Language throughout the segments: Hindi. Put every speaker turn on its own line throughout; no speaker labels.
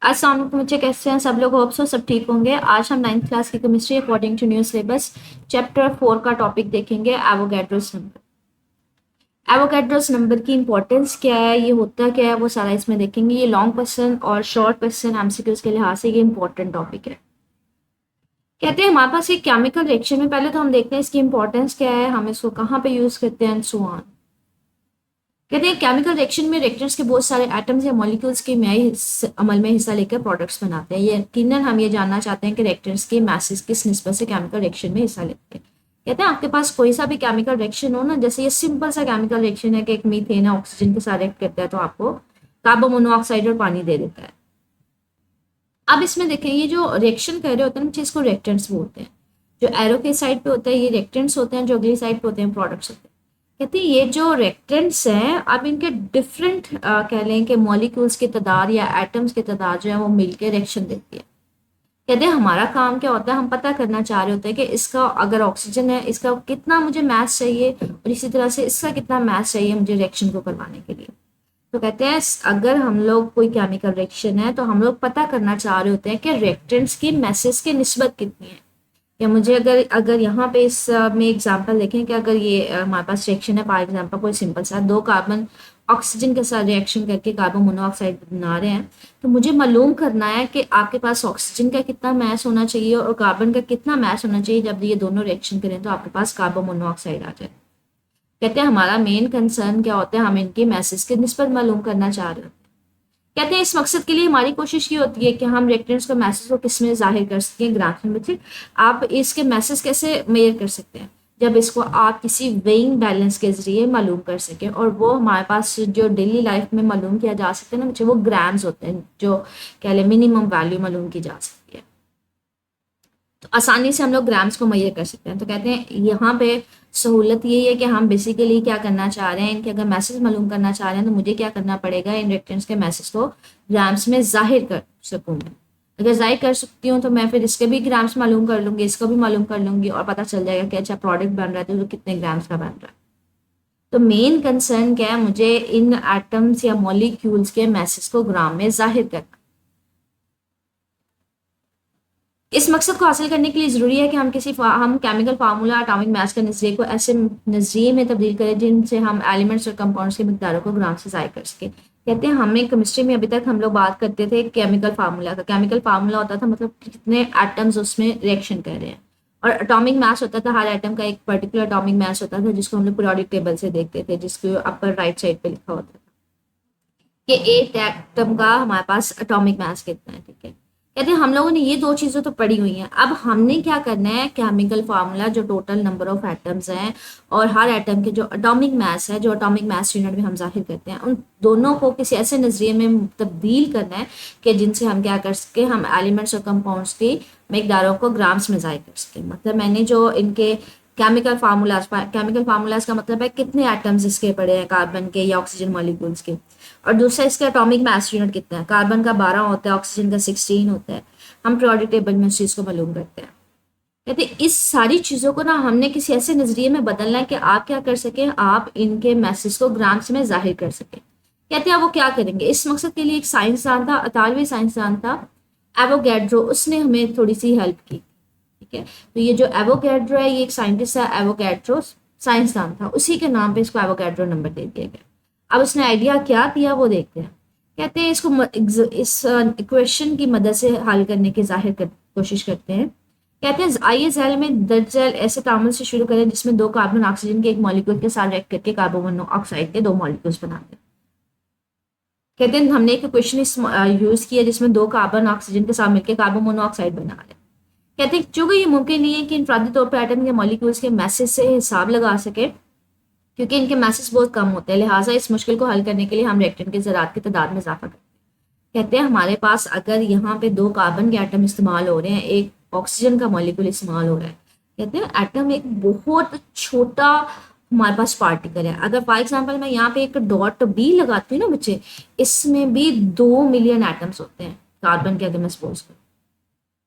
अस्सलाम वालेकुम बच्चे, कैसे हैं सब लोग? होप सो सब ठीक होंगे। आज हम 9th क्लास की chemistry according to new syllabus chapter 4 का टॉपिक देखेंगे, एवोगैड्रोस नंबर। एवोगैड्रोस नंबर की इंपॉर्टेंस क्या है, ये होता क्या है, वो सारा इसमें देखेंगे। ये लॉन्ग क्वेश्चन और शॉर्ट क्वेश्चन एमसीक्यूज के लिहाज से ये इंपॉर्टेंट टॉपिक है। कहते हैं हमारे पास एक केमिकल रिएक्शन में, पहले तो हम देखते हैं इसकी इंपॉर्टेंस क्या है, हम इसको कहाँ पे यूज करते हैं, सो ऑन। कहते हैं केमिकल रिएक्शन में रिएक्टेंट्स के बहुत सारे एटम्स या मॉलिक्यूल्स के अमल में हिस्सा लेकर प्रोडक्ट्स बनाते हैं। ये यकीनन हम ये जानना चाहते हैं कि रिएक्टेंट्स के मासेस किस निस्बत से केमिकल रिएक्शन में हिस्सा लेते हैं। कहते हैं आपके पास कोई सा भी केमिकल रिएक्शन हो ना, जैसे ये सिंपल सा केमिकल रिएक्शन है कि एक मीथेन ऑक्सीजन के साथ रिएक्ट करता है तो आपको कार्बन मोनोऑक्साइड और पानी दे देता है। अब इसमें देखें, ये जो रिएक्शन कर रहे होते हैं इसको रिएक्टेंट्स बोलते हैं। जो एरो के साइड पे होता है ये रिएक्टेंट्स होते हैं, जो अगली साइड पे होते हैं प्रोडक्ट्स होते हैं। कहते हैं ये जो रिएक्टेंट्स हैं, अब इनके डिफरेंट कह लें कि मॉलिक्यूल्स की तादाद या एटम्स की तादाद जो है वो मिलकर रिएक्शन देती है। कहते हैं हमारा काम क्या होता है, हम पता करना चाह रहे होते हैं कि इसका अगर ऑक्सीजन है, इसका कितना मुझे मास चाहिए और इसी तरह से इसका कितना मास चाहिए मुझे रिएक्शन को करवाने के लिए। तो कहते हैं अगर हम लोग कोई केमिकल रिएक्शन है तो हम लोग पता करना चाह रहे होते हैं कि रिएक्टेंट्स की मैसेज की निस्बत कितनी है। या मुझे अगर अगर यहाँ पे इस में एग्जांपल देखें कि अगर ये हमारे पास रिएक्शन है, फॉर एग्जांपल कोई सिंपल सा दो कार्बन ऑक्सीजन के साथ रिएक्शन करके कार्बन मोनोऑक्साइड बना रहे हैं, तो मुझे मालूम करना है कि आपके पास ऑक्सीजन का कितना मास होना चाहिए और कार्बन का कितना मास होना चाहिए जब ये दोनों रिएक्शन करें तो आपके पास कार्बन मोनोऑक्साइड आ जाए। कहते हैं हमारा मेन कंसर्न क्या होता है, हम इनके मैसेज की निस्बत मालूम करना चाह रहे हैं। कहते हैं इस मकसद के लिए हमारी कोशिश ये होती है कि हम रिएक्टेंट्स का मैसेज को किस में जाहिर कर सकें, ग्राफ में। बच्चे आप इसके मैसेज कैसे मेजर कर सकते हैं, जब इसको आप किसी वेइंग बैलेंस के जरिए मालूम कर सकें, और वो हमारे पास जो डेली लाइफ में मालूम किया जा सकता है ना बच्चे, वो ग्राम्स होते हैं, जो कह लें मिनिमम वैल्यू मालूम की जा सकती है। तो आसानी से हम लोग ग्राम्स को मेजर कर सकते हैं। तो कहते हैं यहाँ पे सहूलत यही है कि हम बेसिकली क्या करना चाह रहे हैं, इनके अगर मैसेज मालूम करना चाह रहे हैं तो मुझे क्या करना पड़ेगा, इन रिएक्टेंट्स के मैसेज को ग्राम्स में जाहिर कर सकूँ मैं। अगर जाहिर कर सकती हूँ तो मैं फिर इसके भी ग्राम्स मालूम कर लूंगी, इसको भी मालूम कर लूंगी और पता चल जाएगा कि अच्छा प्रोडक्ट बन रहा है तो कितने ग्राम्स का बन रहा है। तो मेन कंसर्न क्या है, मुझे इन एटम्स या मॉलिक्यूल्स के मैसेज को ग्राम में जाहिर करना। इस मकसद को हासिल करने के लिए ज़रूरी है कि हम केमिकल फार्मूला एटॉमिक मास के नजरिए को ऐसे नजरिए में तब्दील करें जिनसे हम एलिमेंट्स और कंपाउंड्स की मिकदारों को ग्राम से ज़ाहिर कर सकें। कहते हैं हमें केमिस्ट्री में अभी तक हम लोग बात करते थे केमिकल फार्मूला का। केमिकल फार्मूला होता था मतलब कितने एटम्स उसमें रिएक्शन कर रहे हैं, और एटॉमिक मास होता था हर एटम का एक पर्टिकुलर एटॉमिक मास होता था जिसको हम लोग पीरियोडिक टेबल से देखते थे, जिसको अपर राइट साइड पे लिखा होता था कि एक एटम का हमारे पास एटॉमिक मास कितना है। ठीक है, कहते हैं हम लोगों ने ये दो चीजें तो पढ़ी हुई हैं, अब हमने क्या करना है, केमिकल फार्मूला जो टोटल नंबर ऑफ एटम्स हैं और हर एटम के जो एटॉमिक मास है, जो एटॉमिक मास यूनिट में हम जाहिर करते हैं, उन दोनों को किसी ऐसे नजरिए में तब्दील करना है कि जिनसे हम क्या कर सके, हम एलिमेंट्स और कंपाउंड्स की मिकदारों को ग्राम्स में जाहिर कर सके। मतलब मैंने जो इनके केमिकल फार्मूलाज का मतलब है कितने एटम्स इसके पड़े हैं कार्बन के या ऑक्सीजन मॉलिक्यूल्स के, और दूसरा इसका एटॉमिक मास यूनिट कितना है, कार्बन का 12 होता है, ऑक्सीजन का 16 होता है। हम पीरियोडिक टेबल में उस चीज़ को मालूम करते हैं। कहते हैं इस सारी चीज़ों को ना हमने किसी ऐसे नज़रिए में बदलना है कि आप क्या कर सकें, आप इनके मैसेज को ग्राम्स में जाहिर कर सकें। कहते हैं वो क्या करेंगे, इस मकसद के लिए एक साइंसदान था, इतालवी साइंसदान था एवोगैड्रो, उसने हमें थोड़ी सी हेल्प की। ठीक है, तो ये जो एवोगैड्रो है ये एक साइंटिस्ट है, एवोगैड्रो साइंसदान था, उसी के नाम पे इसको एवोगैड्रो नंबर दे दिया गया। अब उसने आइडिया क्या दिया वो देखते हैं। कहते हैं इस इक्वेशन की मदद से हल करने की कोशिश करते हैं। कहते हैं आइए जेल में दर्ज जेल ऐसे तामुल से शुरू करें जिसमें दो कार्बन ऑक्सीजन के एक मॉलिक्यूल के साथ रिएक्ट करके कार्बन मोनोऑक्साइड के दो मॉलिक्यूल्स बनाते हैं। कहते हैं हमने एक इक्वेशन यूज किया जिसमें दो कार्बन ऑक्सीजन के साथ मिलकर कार्बन मोनोऑक्साइड बना रहे हैं। कहते हैं चूंकि ये मुमकिन नहीं है कि इनफरादी तौर पर एटम या मॉलिक्यूल्स के मैसेज से हिसाब लगा सके, क्योंकि इनके मैसेज बहुत कम होते हैं, लिहाजा इस मुश्किल को हल करने के लिए हम रिएक्टेंट के ज़रात की तादाद में इजाफा करते हैं। कहते हैं हमारे पास अगर यहाँ पे दो कार्बन के एटम इस्तेमाल हो रहे हैं, एक ऑक्सीजन का मॉलिक्यूल इस्तेमाल हो रहा है, कहते हैं एटम एक बहुत छोटा हमारे पास पार्टिकल है। अगर फॉर एग्जाम्पल मैं यहाँ पे एक डॉट बी लगाती हूँ ना बच्चे, इसमें भी 2 मिलियन एटम्स होते हैं कार्बन के, अगर मैं सपोज करूँ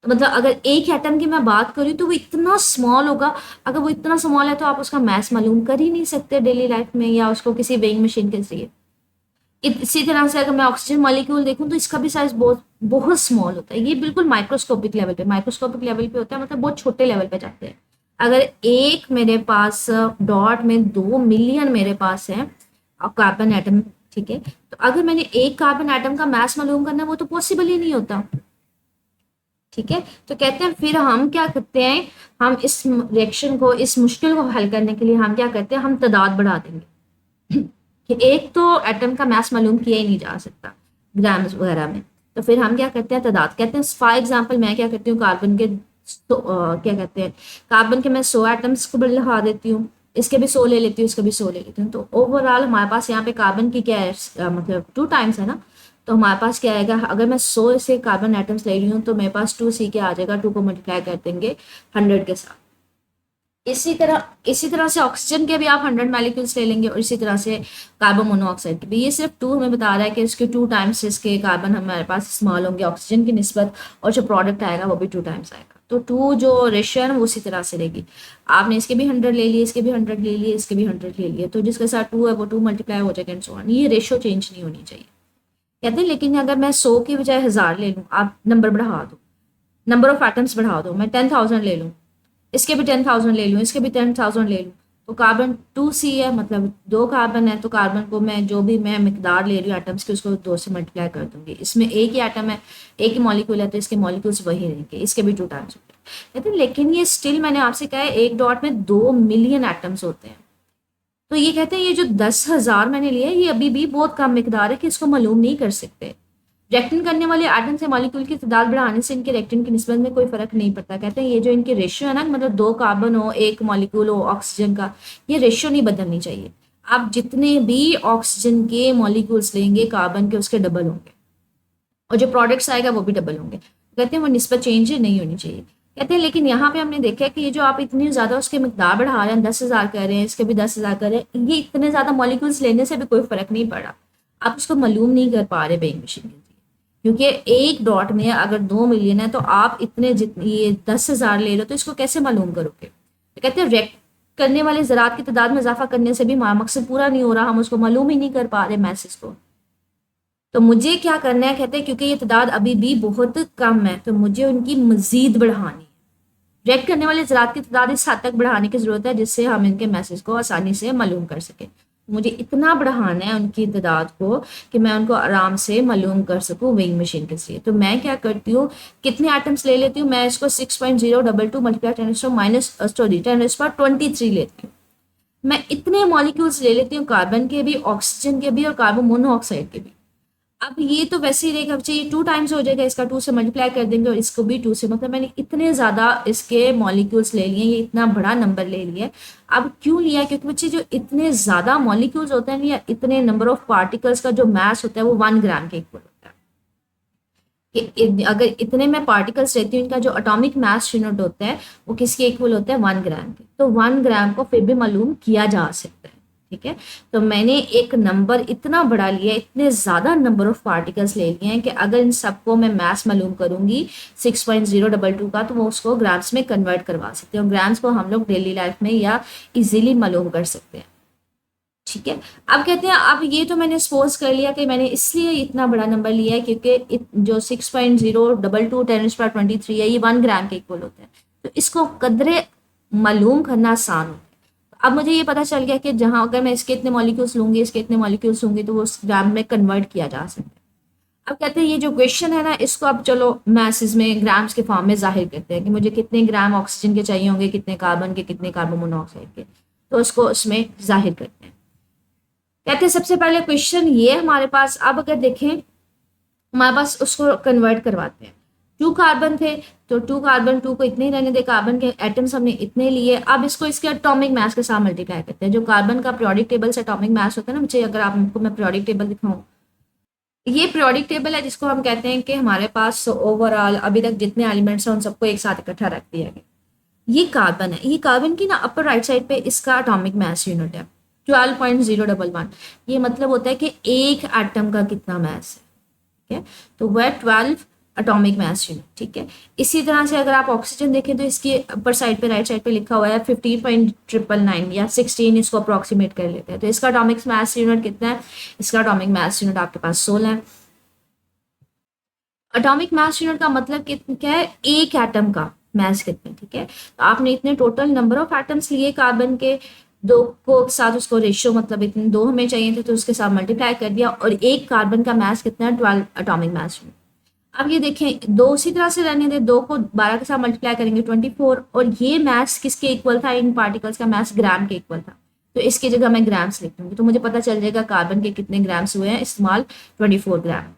तो मतलब अगर एक एटम की मैं बात करूँ तो वो इतना स्मॉल होगा। अगर वो इतना स्मॉल है तो आप उसका मास मालूम कर ही नहीं सकते डेली लाइफ में या उसको किसी वेइंग मशीन के जरिए। इसी तरह से अगर मैं ऑक्सीजन मॉलिक्यूल देखूं तो इसका भी साइज बहुत बहुत स्मॉल होता है, ये बिल्कुल माइक्रोस्कोपिक लेवल पे होता है, मतलब बहुत छोटे लेवल पे जाते हैं। अगर एक मेरे पास डॉट में 2 मिलियन मेरे पास है कार्बन एटम, ठीक है, तो अगर मैंने एक कार्बन एटम का मास मालूम करना है वो तो पॉसिबल ही नहीं होता, ठीक है। तो कहते हैं फिर हम क्या करते हैं, हम इस रिएक्शन को, इस मुश्किल को हल करने के लिए हम क्या करते हैं, हम तादाद बढ़ा देंगे कि एक तो एटम का मास मालूम किया ही नहीं जा सकता ग्राम्स वगैरह में, तो फिर हम क्या करते हैं तादाद, कहते हैं फॉर एग्जांपल मैं क्या करती हूँ कार्बन के क्या कहते हैं, कार्बन के मैं 100 एटम्स को बढ़ा देती हूँ, इसके भी 100 ले लेती हूँ, इसके भी 100 ले लेती हूँ, तो ओवरऑल हमारे पास यहाँ पे कार्बन की क्या है, मतलब 2 टाइम्स है ना, तो हमारे पास क्या आएगा, अगर मैं 100 से कार्बन एटम्स ले रही हूँ तो मेरे पास 2 सी के आ जाएगा, 2 को मल्टीप्लाई कर देंगे 100 के साथ। इसी तरह से ऑक्सीजन के भी आप 100 मॉलिक्यूल्स ले लेंगे, और इसी तरह से कार्बन मोनोऑक्साइड के भी, ये सिर्फ 2 हमें बता रहा है कि इसके 2 टाइम्स इसके कार्बन हमारे पास इस्तेमाल होंगे ऑक्सीजन की निस्बत, और जो प्रोडक्ट आएगा वो भी 2 टाइम्स आएगा, तो 2 जो रेशियो है वो उसी तरह से रहेगी। आपने इसके भी 100 ले लिए, इसके भी 100 ले लिए, इसके भी 100 ले लिए, तो जिसके साथ 2 है वो 2 मल्टीप्लाई हो जाएगा एंड सो ऑन, ये रेशियो चेंज नहीं होनी चाहिए। कहते हैं लेकिन अगर मैं 100 की बजाय 1000 ले लूँ, आप नंबर बढ़ा दो, नंबर ऑफ एटम्स बढ़ा दो, मैं 10,000 ले लूँ, इसके भी 10,000 ले लूँ, इसके भी 10,000 ले लूँ, तो कार्बन 2 सी है, मतलब 2 कार्बन है, तो कार्बन को मैं जो भी मैं मिकदार ले रही हूँ एटम्स की उसको 2 से मल्टीप्लाई कर दूंगी, इसमें एक ही एटम है, एक ही मॉलिक्यूल है, तो इसके मॉलिक्यूल्स वही रहेंगे, इसके भी 2 टाइम्स होंगे। कहते हैं लेकिन ये स्टिल मैंने आपसे कहा है एक डॉट में 2 मिलियन एटम्स होते हैं, तो ये कहते हैं ये जो 10,000 मैंने लिया है ये अभी भी बहुत कम मिकदार है कि इसको मालूम नहीं कर सकते। रिएक्शन करने वाले एटम से मॉलिक्यूल की तादाद बढ़ाने से इनके रिएक्टेंट की निस्बत में कोई फर्क नहीं पड़ता। कहते हैं ये जो इनके रेशियो है ना, मतलब 2 कार्बन हो, 1 मॉलिक्यूल हो ऑक्सीजन का, ये रेशियो नहीं बदलनी चाहिए। आप जितने भी ऑक्सीजन के मॉलिक्यूल्स लेंगे कार्बन के उसके डबल होंगे, और जो प्रोडक्ट्स आएगा वो भी डबल होंगे। कहते हैं वो निस्बत चेंज नहीं होनी चाहिए। कहते हैं लेकिन यहाँ पे हमने देखा है कि ये जो आप इतनी ज़्यादा उसके मिकदार बढ़ा रहे हैं, 10,000 कर रहे हैं, इसके भी 10,000 कर रहे हैं, ये इतने ज़्यादा मॉलिक्यूल्स लेने से भी कोई फर्क नहीं पड़ा, आप उसको मालूम नहीं कर पा रहे वेइंग मशीन के जरिए, क्योंकि एक डॉट में अगर 2 मिलियन है तो आप इतने जितने ये 10,000 ले रहे हो तो इसको कैसे मालूम करोगे। तो कहते हैं रिएक्ट करने वाले ज़रात की तादाद में इजाफा करने से भी हमारा मकसद पूरा नहीं हो रहा, हम उसको मालूम ही नहीं कर पा रहे मैसेज को। तो मुझे क्या करना है, कहते हैं क्योंकि ये तादाद अभी भी बहुत कम है तो मुझे उनकी मजीद बढ़ानी है। रिएक्ट करने वाले ज़रात की तादाद इस हद तक बढ़ाने की ज़रूरत है जिससे हम इनके मैसेज को आसानी से मालूम कर सकें। मुझे इतना बढ़ाना है उनकी तादाद को कि मैं उनको आराम से मालूम कर सकूं वेइंग मशीन के जरिए। तो मैं क्या करती हूँ, कितने आइटम्स ले लेती हूँ, मैं इसको 6.022 मल्टीप्लाई 10⁻23 लेती हूँ। मैं इतने मॉलिक्यूल्स ले लेती हूँ कार्बन के भी, ऑक्सीजन के भी और कार्बन मोनोऑक्साइड के भी। अब ये तो वैसे ही रहेगा, चाहिए 2 टाइम्स हो जाएगा, इसका 2 से मल्टीप्लाई कर देंगे और इसको भी 2 से, मतलब मैंने इतने ज़्यादा इसके मॉलिक्यूल्स ले लिए, ये इतना बड़ा नंबर ले लिया। अब क्यों लिया, क्योंकि बच्चे जो इतने ज़्यादा मॉलिक्यूल्स होते हैं या इतने नंबर ऑफ पार्टिकल्स का जो मास होता है वो 1 ग्राम के इक्वल होता है। कि अगर इतने में पार्टिकल्स रहती हैं इनका जो एटॉमिक मास यूनिट होता है वो किसके इक्वल होता है, 1 ग्राम के। तो 1 ग्राम को फिर भी मालूम किया जा सकता है, ठीक है। तो मैंने एक नंबर इतना बड़ा लिया, इतने ज़्यादा नंबर ऑफ पार्टिकल्स ले लिए हैं कि अगर इन सबको मैं मास मालूम करूंगी 6.022 का तो वो उसको ग्राम्स में कन्वर्ट करवा सकते हैं, और ग्राम्स को हम लोग डेली लाइफ में या इजीली मालूम कर सकते हैं, ठीक है। अब कहते हैं अब ये तो मैंने सपोज कर लिया कि मैंने इसलिए इतना बड़ा नंबर लिया है क्योंकि जो 6.022 10⁻23 है ये 1 ग्राम के इक्वल होता है, तो इसको कदरे मालूम करना आसान होता है। अब मुझे ये पता चल गया कि जहां अगर मैं इसके इतने मॉलिक्यूल्स लूंगी, इसके इतने मॉलिक्यूल्स लूंगी तो वो उस ग्राम में कन्वर्ट किया जा सकता है। अब कहते हैं ये जो क्वेश्चन है ना, इसको अब चलो मैसेज में ग्राम्स के फॉर्म में जाहिर करते हैं कि मुझे कितने ग्राम ऑक्सीजन के चाहिए होंगे, कितने कार्बन के, कितने कार्बन मोनोऑक्साइड के, तो उसको उसमें जाहिर करते हैं। कहते हैं सबसे पहले क्वेश्चन ये हमारे पास, अब अगर देखें हमारे पास उसको कन्वर्ट करवाते हैं। 2 कार्बन थे तो 2 कार्बन 2 को इतने ही रहने दे, कार्बन के एटम्स हमने इतने लिए। अब इसको इसके एटॉमिक मास के साथ मल्टीप्लाई करते हैं। जो कार्बन का पीरियोडिक टेबल से एटॉमिक मास होता है ना मुझे, अगर आपको मैं पीरियोडिक टेबल दिखाऊं, ये पीरियोडिक टेबल है जिसको हम कहते हैं कि हमारे पास ओवरऑल अभी तक जितने एलिमेंट्स हैं उन सबको एक साथ इकट्ठा रख दिया गया। ये कार्बन है, ये कार्बन की ना अपर राइट साइड पे इसका एटॉमिक मास यूनिट है 12.011। ये मतलब होता है कि एक एटम का कितना मास है, ठीक है। तो वह 12 एटॉमिक मास यूनिट, ठीक है। इसी तरह से अगर आप ऑक्सीजन देखें तो इसकी अपर साइड पे राइट साइड पे लिखा हुआ है 15.999 या 16, इसको अप्रोक्सीमेट कर लेते हैं। तो इसका एटॉमिक मास यूनिट कितना है? इसका एटॉमिक मास यूनिट आपके पास 16 है। एटॉमिक मास यूनिट का मतलब क्या है? एक एटम का मास कितना है, ठीक है। तो आपने इतने टोटल नंबर ऑफ एटम्स लिए कार्बन के, दो को साथ उसको रेशियो मतलब इतने दो हमें चाहिए थे तो उसके साथ मल्टीप्लाई कर दिया, और एक कार्बन का मास कितना है? 12 एटॉमिक मास यूनिट। अब ये देखें, दो उसी तरह से रहने दें, दो को 12 के साथ मल्टीप्लाई करेंगे 24, और ये मास किसके इक्वल था? इन पार्टिकल्स का मास ग्राम के इक्वल था, तो इसकी जगह मैं ग्राम्स लिख दूंगी, तो मुझे पता चल जाएगा कार्बन के कितने ग्राम्स हुए हैं इस्तेमाल, 24 ग्राम।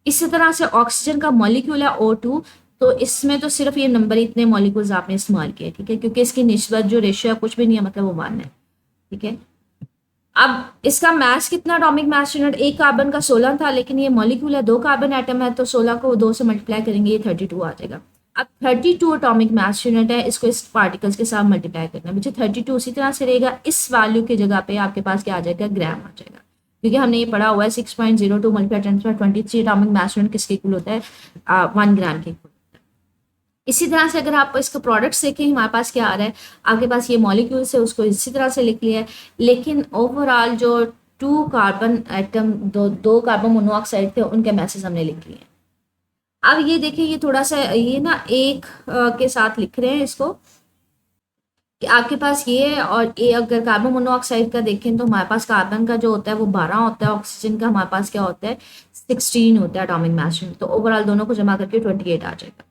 इसी तरह से ऑक्सीजन का मॉलिक्यूल है O2, तो इसमें तो सिर्फ ये नंबर इतने मॉलिक्यूल्स आपने इस्तेमाल किए, ठीक है, क्योंकि इसकी निस्बत जो रेशियो है कुछ भी नहीं है, मतलब वो 1 है, ठीक है। अब इसका मास कितना? एटॉमिक मास यूनिट, एक कार्बन का 16 था, लेकिन ये मॉलिक्यूल है, दो कार्बन एटम है, तो 16 को 2 से मल्टीप्लाई करेंगे, ये 32 आ जाएगा। अब 32 एटॉमिक मास यूनिट है, इसको इस पार्टिकल्स के साथ मल्टीप्लाई करना है, मुझे 32 उसी तरह से रहेगा, इस वैल्यू की जगह पे आपके पास क्या आ जाएगा? ग्राम आ जाएगा, क्योंकि हमने ये पढ़ा हुआ है 6.02 मल्टीप्लाई 10⁻23 एटॉमिक मास यूनिट किसके इक्वल होता है? 1 ग्राम के इक्वल। इसी तरह से अगर आप इसका प्रोडक्ट्स देखें, हमारे पास क्या आ रहा है? आपके पास ये मॉलिक्यूल्स है, उसको इसी तरह से लिख लिया है, लेकिन ओवरऑल जो 2 कार्बन एटम, दो कार्बन मोनोऑक्साइड थे, उनके मैसेज हमने लिख लिए हैं। अब ये देखें, ये थोड़ा सा ये ना एक के साथ लिख रहे हैं इसको, कि आपके पास ये है, और ये अगर कार्बन मोनोऑक्साइड का देखें तो हमारे पास कार्बन का जो होता है वो 12 होता है, ऑक्सीजन का हमारे पास क्या होता है? 16 होता है एटॉमिक मास यूनिट, तो ओवरऑल दोनों को जमा करके 28 आ जाएगा।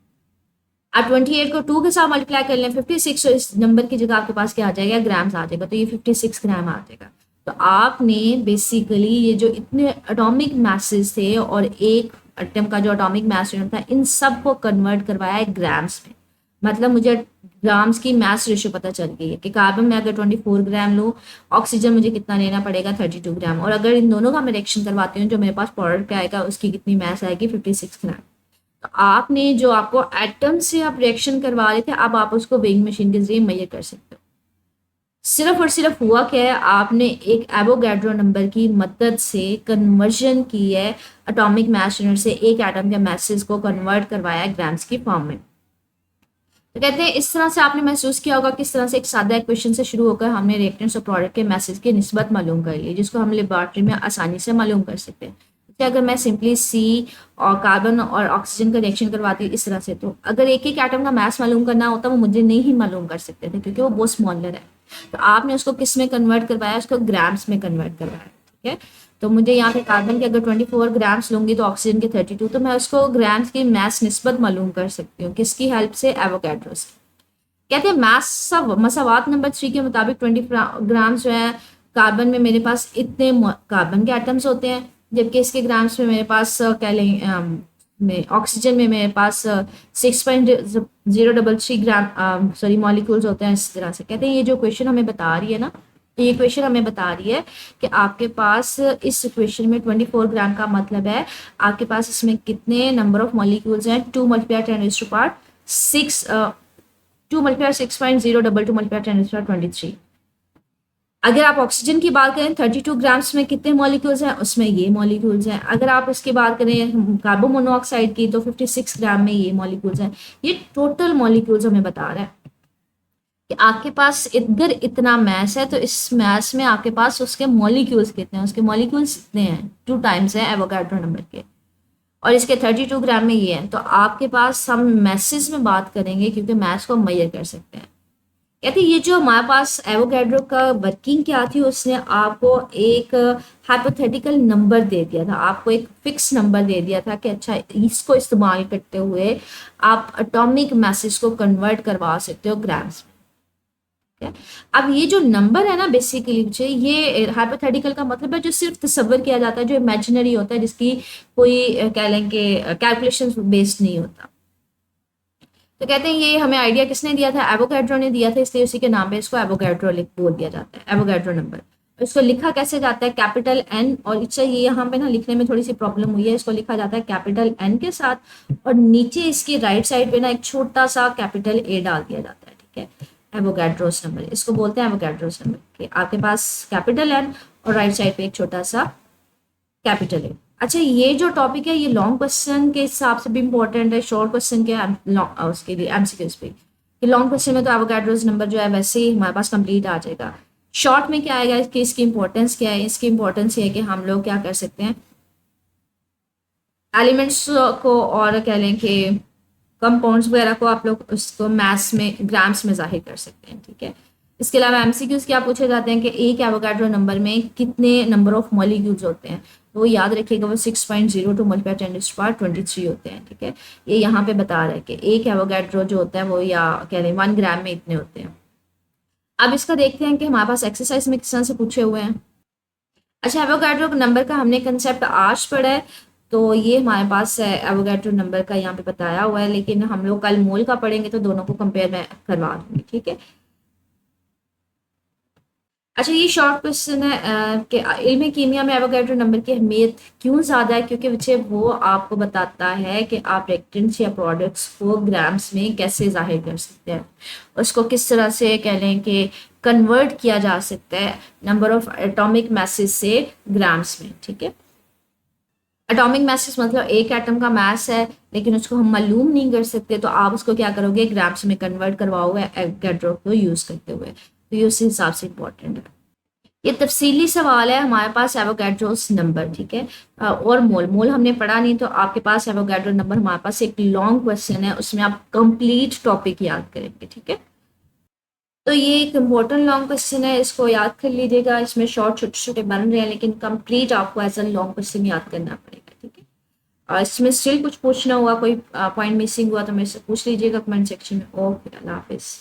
आप 28 को 2 के साथ मल्टीप्लाई कर लें 56, तो इस नंबर की जगह आपके पास क्या आ जाएगा? ग्राम्स आ जाएगा, तो ये 56 ग्राम आ जाएगा। तो आपने बेसिकली ये जो इतने एटॉमिक मासेस थे और एक एटम का जो एटॉमिक मास यूनिट था, इन सब को कन्वर्ट करवाया है ग्राम्स में। मतलब मुझे ग्राम्स की मास रेशियो पता चल गई है कि कार्बन में अगर 24 ग्राम लूँ, ऑक्सीजन मुझे कितना लेना पड़ेगा? 32 ग्राम, और अगर इन दोनों का मैं रिएक्शन करवाती हूँ, जो मेरे पास प्रोडक्ट आएगा उसकी कितनी मास आएगी? 56 ग्राम। तो आपने जो आपको एटम से आप रिएक्शन करवा रहे थे, अब आप उसको वेइंग मशीन के जरिए मेजर कर सकते हो। सिर्फ और सिर्फ हुआ क्या है? आपने एक एवोगैड्रो नंबर की मदद से कन्वर्जन की है, एटॉमिक मास यूनिट से एक एटम के मैसेज को कन्वर्ट करवाया है ग्राम्स की फॉर्म में। तो कहते हैं इस तरह से आपने महसूस किया होगा किस तरह से एक सादा इक्वेशन से शुरू होकर हमने रिएक्टेंट्स और प्रोडक्ट के मैसेज की निस्बत मालूम कर ली, जिसको हम लेबॉर्ट्री में आसानी से मालूम कर सकते हैं। कि अगर मैं सिंपली सी और कार्बन और ऑक्सीजन का रिएक्शन करवाती इस तरह से, तो अगर एक एक एटम का मास मालूम करना होता वो मुझे नहीं ही मालूम कर सकते थे, क्योंकि वो बहुत स्मॉलर है। तो आपने उसको किस में कन्वर्ट करवाया? उसको ग्राम्स में कन्वर्ट करवाया, ठीक है। तो मुझे यहाँ पे कार्बन के अगर 24 ग्राम्स लूंगी तो ऑक्सीजन के 32, तो मैं उसको ग्राम्स की मास निस्बत मालूम कर सकती हूँ, किसकी हेल्प से? एवोगैड्रो से। कहते हैं मास मसावात नंबर 3 के मुताबिक 20 ग्राम्स जो है कार्बन में मेरे पास इतने कार्बन के एटम्स होते हैं, जबकि इसके ग्राम्स में मेरे पास कह लें में ऑक्सीजन में मेरे पास 6.033 ग्राम सॉरी मॉलिक्यूल्स होते हैं। इस तरह से कहते हैं ये जो क्वेश्चन हमें बता रही है ना, ये क्वेश्चन हमें बता रही है कि आपके पास इस इक्वेशन में 24 ग्राम का मतलब है आपके पास इसमें कितने नंबर ऑफ मॉलिक्यूल्स हैं? 2 मल्टीप्लाई 10⁻6 2 मल्टीप्लाई 6.022 मल्टीप्लाई 10⁻23। अगर आप ऑक्सीजन की बात करें 32 ग्राम्स में कितने मॉलिक्यूल्स हैं? उसमें ये मॉलिक्यूल्स हैं। अगर आप इसकी बात करें कार्बन मोनोऑक्साइड की तो 56 ग्राम में ये मॉलिक्यूल्स हैं। ये टोटल मॉलिक्यूल्स हमें बता रहा है कि आपके पास अगर इतना मैस है तो इस मैस में आपके पास उसके मॉलिक्यूल्स कितने हैं? उसके मॉलिक्यूल्स कितने हैं? 2 टाइम्स है एवोगाड्रो नंबर के, और इसके 32 ग्राम में ये है। तो आपके पास हम मैसेज में बात करेंगे क्योंकि मैस को मेजर कर सकते हैं। कहते ये जो हमारे पास एवोगैड्रो का वर्किंग क्या थी, उसने आपको एक हाइपोथेटिकल नंबर दे दिया था, आपको एक फिक्स नंबर दे दिया था कि अच्छा इसको इस्तेमाल करते हुए आप एटॉमिक मैसेज को कन्वर्ट करवा सकते हो ग्राम्स में। अब ये जो नंबर है ना बेसिकली ये हाइपोथेटिकल का मतलब है जो सिर्फ तस्वर किया जाता है, जो इमेजिनरी होता है, जिसकी कोई कह लें कि कैलकुलेशन बेस्ड नहीं होता। तो कहते हैं ये हमें आइडिया किसने दिया था? एवोगैड्रो ने दिया था, इसलिए उसी के नाम पे इसको एवोगैड्रो बोल दिया जाता है, एवोगैड्रो नंबर। इसको लिखा कैसे जाता है? कैपिटल एन, और इससे ये यहाँ पे ना लिखने में थोड़ी सी प्रॉब्लम हुई है, इसको लिखा जाता है कैपिटल एन के साथ, और नीचे इसकी राइट साइड पे ना एक छोटा सा कैपिटल ए डाल दिया जाता है, ठीक है। एवोगैड्रोस नंबर इसको बोलते हैं, एवोगैड्रोस नंबर। आपके पास कैपिटल एन और राइट साइड पे एक छोटा सा कैपिटल ए। अच्छा, ये जो टॉपिक है ये लॉन्ग क्वेश्चन के हिसाब से भी इम्पोर्टेंट है, शॉर्ट क्वेश्चन के उसके लिए एमसीक्यूज पे। कि लॉन्ग क्वेश्चन में तो एवोगाड्रोस नंबर जो है वैसे ही हमारे पास कंप्लीट आ जाएगा। शॉर्ट में क्या आएगा कि इसकी इंपॉर्टेंस क्या है, इसकी इंपॉर्टेंस ये है कि हम लोग क्या कर सकते हैं, एलिमेंट्स को और कह लें कि कंपाउंड्स वगैरह को आप लोग उसको मैथ्स में ग्राम्स में जाहिर कर सकते हैं, ठीक है। इसके अलावा एमसीक्यूज क्या पूछे जाते हैं कि एक एवोगाड्रो नंबर में कितने नंबर ऑफ मॉलिक्यूल्स होते हैं, तो वो याद रखिएगा वो 6.02 मल्टीप्लाई 10⁻23 होते हैं, ठीक है। ये यहाँ पे बता रहा है कि एक एवोगाड्रो जो होता है वो या कह लें 1 ग्राम में इतने होते हैं। अब इसका देखते हैं कि हमारे पास एक्सरसाइज में किस तरह से पूछे हुए हैं। अच्छा, एवोगाड्रो नंबर का हमने कंसेप्ट आज पढ़ा है, तो ये हमारे पास एवोगाड्रो नंबर का यहाँ पे बताया हुआ है, लेकिन हम लोग कल मोल का पढ़ेंगे तो दोनों को कंपेयर में करवा दूंगी, ठीक है। अच्छा, ये शॉर्ट क्वेश्चन है कि इल्म कीमिया में एवोगाड्रो नंबर की अहमियत क्यों ज़्यादा है, क्योंकि बच्चे वो आपको बताता है कि आप रिएक्टेंट्स या प्रोडक्ट्स को ग्राम्स में कैसे जाहिर कर सकते हैं, उसको किस तरह से कह लें कि कन्वर्ट किया जा सकता है नंबर ऑफ एटॉमिक मैसेज से ग्राम्स में, ठीक है। एटॉमिक मैसेज मतलब एक एटम का मास है लेकिन उसको हम मालूम नहीं कर सकते, तो आप उसको क्या करोगे, ग्राम्स में कन्वर्ट करवाओगे एवोगाड्रो को यूज़ करते हुए, तो ये उस हिसाब से इम्पोर्टेंट है। ये तफसीली सवाल है हमारे पास एवोगाड्रोस नंबर, ठीक है। और मोल मोल हमने पढ़ा नहीं, तो आपके पास एवोगाड्रो नंबर हमारे पास एक लॉन्ग क्वेश्चन है, उसमें आप कंप्लीट टॉपिक याद करेंगे, ठीक है। तो ये एक इम्पोर्टेंट लॉन्ग क्वेश्चन है, इसको याद कर लीजिएगा। इसमें शॉर्ट छोटे छोटे बन रहे हैं लेकिन कंप्लीट आपको एज अ लॉन्ग क्वेश्चन याद करना पड़ेगा, ठीक है। इसमें स्टिल कुछ पूछना हुआ, कोई पॉइंट मिसिंग हुआ तो मेरे से पूछ लीजिएगा कमेंट सेक्शन में। ओके, अल्लाह हाफिज़।